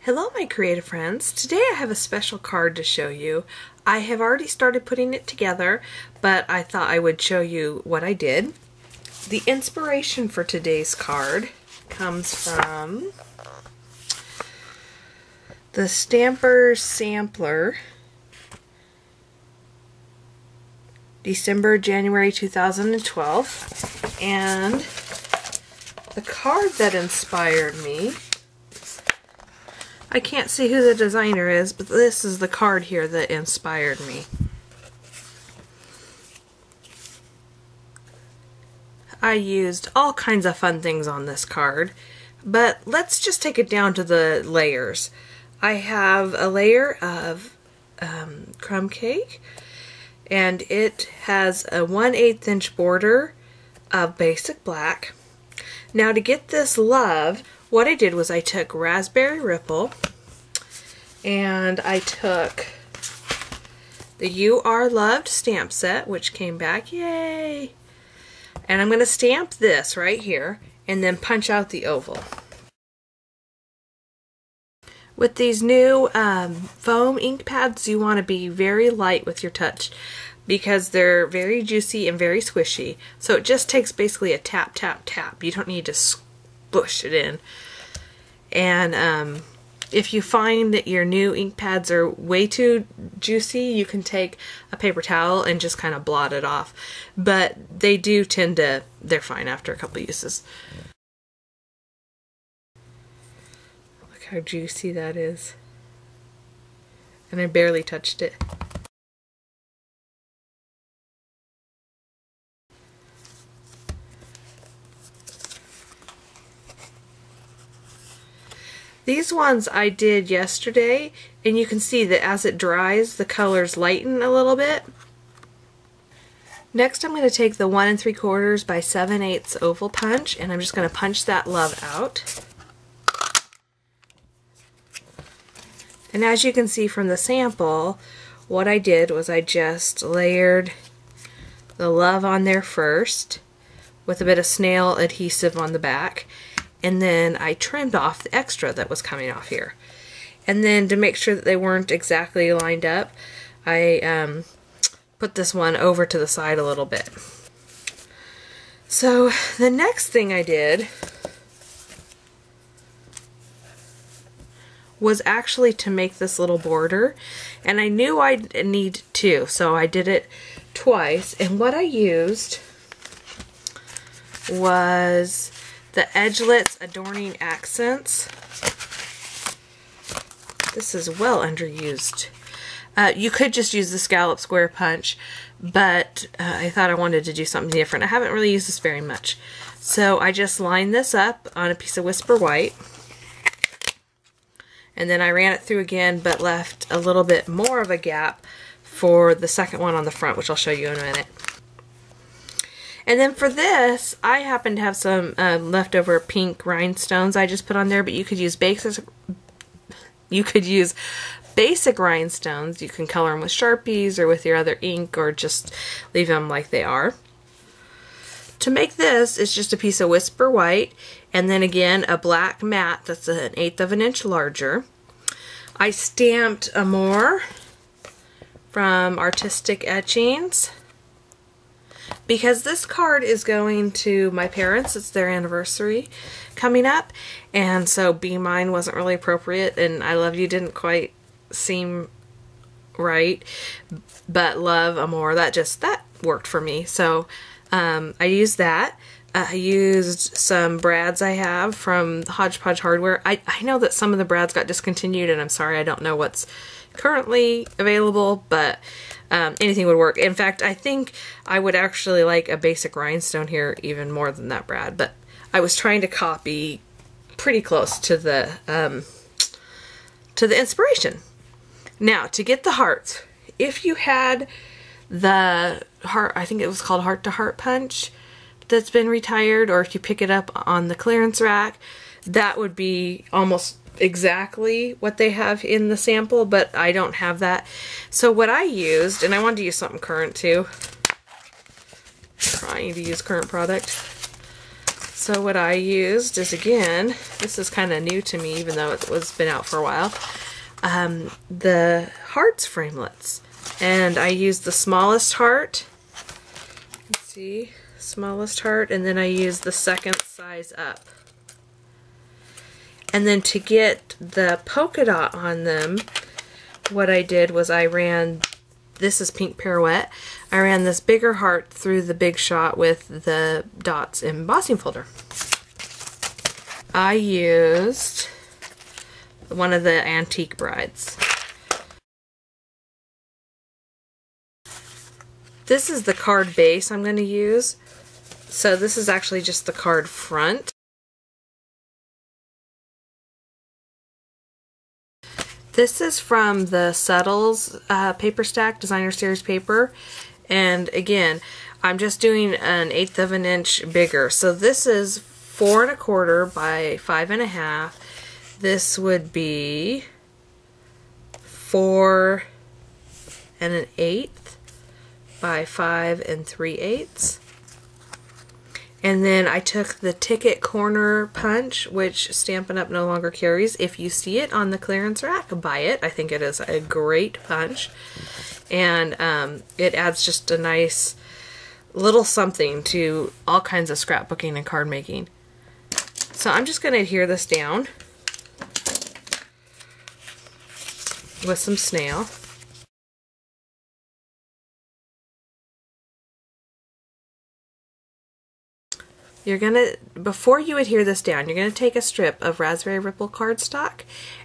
Hello my creative friends. Today I have a special card to show you. I have already started putting it together, but I thought I would show you what I did. The inspiration for today's card comes from the Stampers Sampler, January 2012, and the card that inspired me, I can't see who the designer is, but this is the card here that inspired me. I used all kinds of fun things on this card, but let's just take it down to the layers. I have a layer of crumb cake, and it has a 1/8 inch border of basic black. Now to get this love, what I did was I took Raspberry Ripple and I took the You Are Loved stamp set, which came back, yay! And I'm going to stamp this right here and then punch out the oval. With these new foam ink pads, you want to be very light with your touch because they're very juicy and very squishy. So it just takes basically a tap, tap, tap. You don't need to squish it in. And if you find that your new ink pads are way too juicy, you can take a paper towel and just kind of blot it off. But they do tend to, they're fine after a couple uses. Look how juicy that is. And I barely touched it. These ones I did yesterday, and you can see that as it dries, the colors lighten a little bit. Next, I'm going to take the 1 3/4 by 7/8 oval punch, and I'm just going to punch that love out. And as you can see from the sample, what I did was I just layered the love on there first with a bit of snail adhesive on the back. And then I trimmed off the extra that was coming off here. And then to make sure that they weren't exactly lined up, I put this one over to the side a little bit. So the next thing I did was actually to make this little border. And I knew I'd need two, so I did it twice. And what I used was the Edgelets Adorning Accents. This is well underused. You could just use the scallop square punch, but I thought I wanted to do something different. I haven't really used this very much. So I just lined this up on a piece of Whisper White, and then I ran it through again, but left a little bit more of a gap for the second one on the front, which I'll show you in a minute. And then for this, I happen to have some leftover pink rhinestones I just put on there, but you could use basic rhinestones. You can color them with Sharpies or with your other ink, or just leave them like they are. To make this, it's just a piece of Whisper White, and then again a black matte that's 1/8 of an inch larger. I stamped Amor from Artistic Etchings, because this card is going to my parents. It's their anniversary coming up, and so Be Mine wasn't really appropriate, and I Love You didn't quite seem right, but Love Amor, that worked for me. So I used that. I used some brads I have from Hodgepodge Hardware. I know that some of the brads got discontinued, and I'm sorry, I don't know what's currently available, but anything would work. In fact, I think I would actually like a basic rhinestone here even more than that brad, but I was trying to copy pretty close to the inspiration. Now, to get the hearts, if you had the heart, I think it was called Heart to Heart punch that's been retired, or if you pick it up on the clearance rack, that would be almost exactly what they have in the sample, but I don't have that. So what I used, and I wanted to use something current too, trying to use current product, So what I used is, again, this is kind of new to me even though it was been out for a while, the hearts framelits. And I used the smallest heart. Let's see, smallest heart, and then I used the second size up. And then to get the polka dot on them, what I did was I ran, this is Pink Pirouette, I ran this bigger heart through the Big Shot with the dots embossing folder. I used one of the Antique Brides. This is the card base I'm going to use. So this is actually just the card front. This is from the Settles paper stack, designer series paper. And again, I'm just doing an 1/8 of an inch bigger. So this is 4 1/4 by 5 1/2. This would be 4 1/8 by 5 3/8. And then I took the Ticket Corner punch, which Stampin' Up! No longer carries. If you see it on the clearance rack, buy it. I think it is a great punch. And it adds just a nice little something to all kinds of scrapbooking and card making. So I'm just going to adhere this down with some snail. You're gonna, before you adhere this down, you're gonna take a strip of Raspberry Ripple cardstock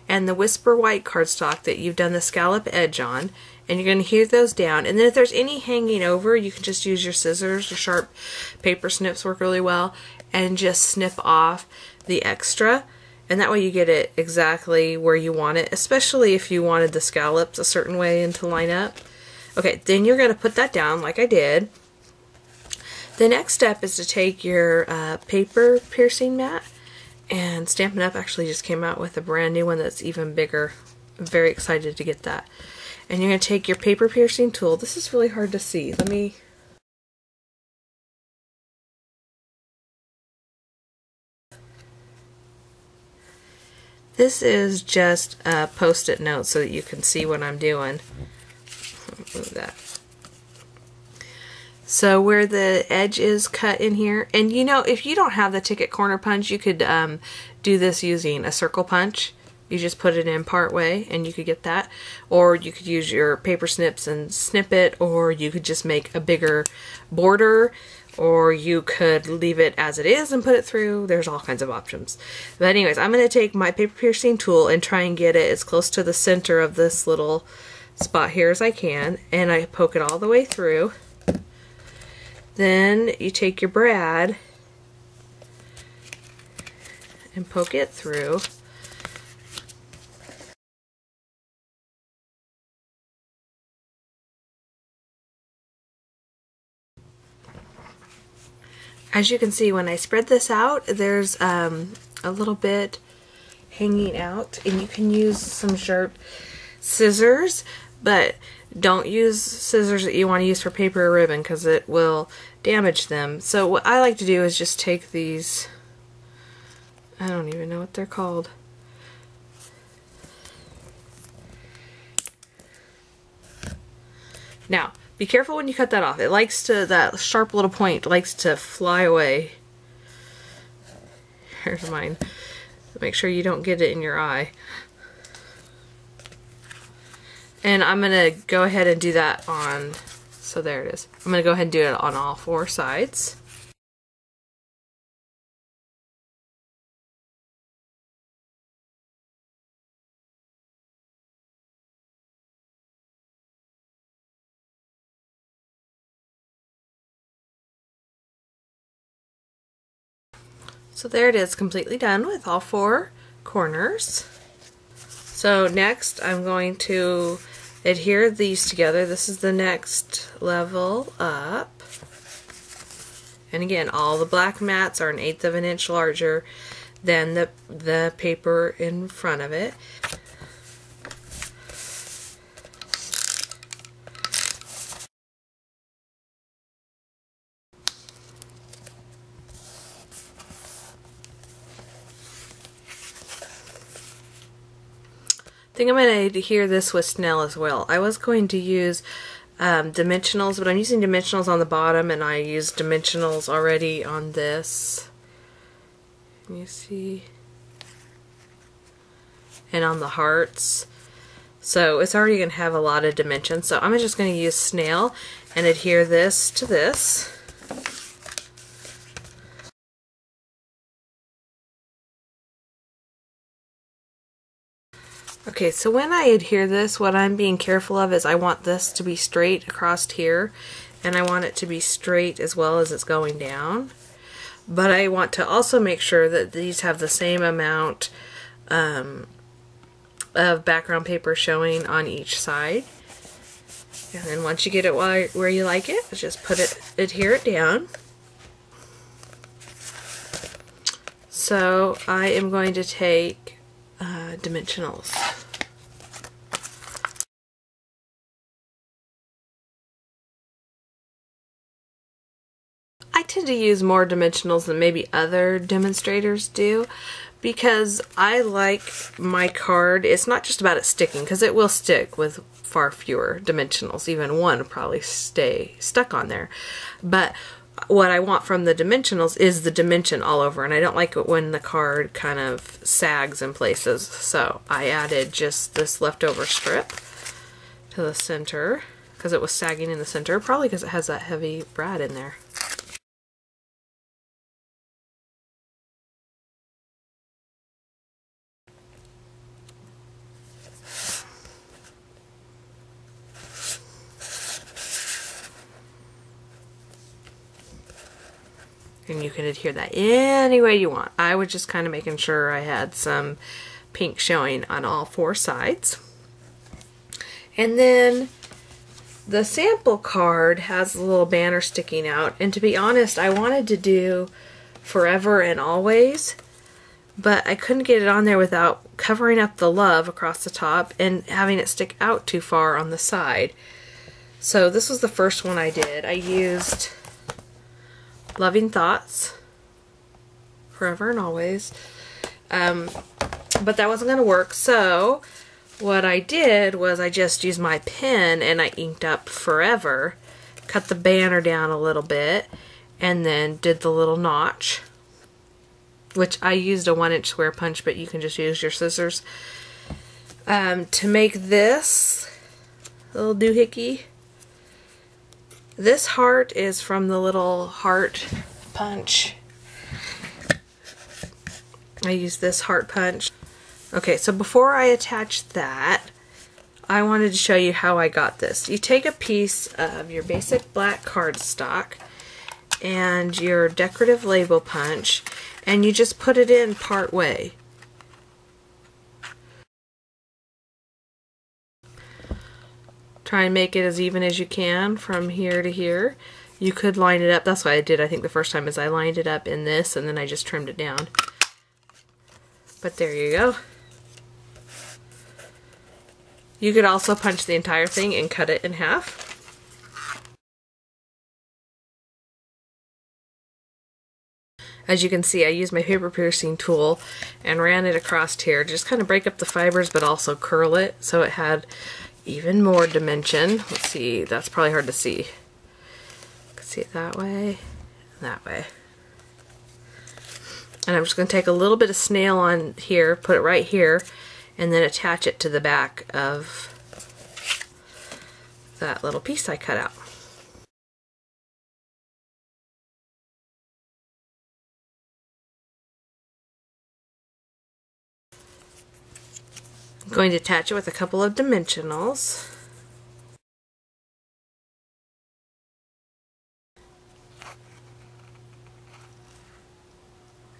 and the Whisper White cardstock that you've done the scallop edge on, and you're gonna adhere those down. And then if there's any hanging over, you can just use your scissors. Your sharp paper snips work really well, and just snip off the extra. And that way you get it exactly where you want it, especially if you wanted the scallops a certain way and to line up. Okay, then you're gonna put that down like I did. The next step is to take your paper piercing mat, and Stampin' Up! Actually just came out with a brand new one that's even bigger. I'm very excited to get that. And you're going to take your paper piercing tool. This is really hard to see. Let me... This is just a post-it note so that you can see what I'm doing. Move that. So where the edge is cut in here, and you know, if you don't have the Ticket Corner punch, you could do this using a circle punch. You just put it in part way and you could get that. Or you could use your paper snips and snip it, or you could just make a bigger border, or you could leave it as it is and put it through. There's all kinds of options. But anyways, I'm going to take my paper piercing tool and try and get it as close to the center of this little spot here as I can, and I poke it all the way through. Then you take your brad and poke it through. As you can see, when I spread this out, there's a little bit hanging out, and you can use some sharp scissors, but don't use scissors that you want to use for paper or ribbon because it will damage them. So what I like to do is just take these, I don't even know what they're called. Now, be careful when you cut that off. It likes to, that sharp little point likes to fly away. Here's mine. Make sure you don't get it in your eye. And I'm going to go ahead and do that on, so there it is. I'm going to go ahead and do it on all 4 sides. So there it is, completely done with all 4 corners. So next I'm going to adhere these together. This is the next level up. And again, all the black mats are an 1/8 of an inch larger than the paper in front of it. I think I'm going to adhere this with Snell as well. I was going to use dimensionals, but I'm using dimensionals on the bottom, and I used dimensionals already on this. Can you see? And on the hearts. So it's already going to have a lot of dimensions. So I'm just going to use Snail and adhere this to this. Okay, so when I adhere this, what I'm being careful of is I want this to be straight across here, and I want it to be straight as well as it's going down. But I want to also make sure that these have the same amount of background paper showing on each side. And then once you get it where you like it, just adhere it down. So I am going to take dimensionals. I tend to use more dimensionals than maybe other demonstrators do because I like my card. It's not just about it sticking, because it will stick with far fewer dimensionals. Even one will probably stay stuck on there. But what I want from the dimensionals is the dimension all over, and I don't like it when the card kind of sags in places. So I added just this leftover strip to the center because it was sagging in the center, probably because it has that heavy brad in there. And you can adhere that any way you want. I was just kind of making sure I had some pink showing on all four sides. And then the sample card has a little banner sticking out. And to be honest, I wanted to do Forever and Always, but I couldn't get it on there without covering up the love across the top and having it stick out too far on the side. So this was the first one I did. I used Loving Thoughts, Forever and Always, but that wasn't going to work, so what I did was I just used my pen and I inked up Forever, cut the banner down a little bit, and then did the little notch, which I used a 1-inch square punch, but you can just use your scissors. To make this little doohickey, this heart is from the little heart punch. I use this heart punch. Okay, so before I attach that, I wanted to show you how I got this. You take a piece of your basic black cardstock and your decorative label punch, and you just put it in part way. Try and make it as even as you can from here to here. You could line it up. That's what I did, I think, the first time, is I lined it up in this and then I just trimmed it down. But there you go. You could also punch the entire thing and cut it in half. As you can see, I used my paper piercing tool and ran it across here to just kind of break up the fibers but also curl it so it had even more dimension. Let's see, that's probably hard to see. You can see it that way, that way. And I'm just going to take a little bit of snail on here, put it right here, and then attach it to the back of that little piece I cut out. I'm going to attach it with a couple of dimensionals.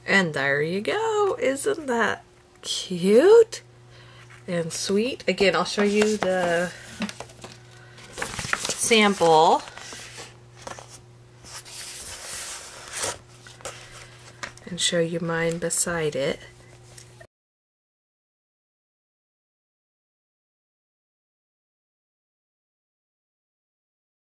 And there you go. Isn't that cute and sweet? Again, I'll show you the sample. And show you mine beside it.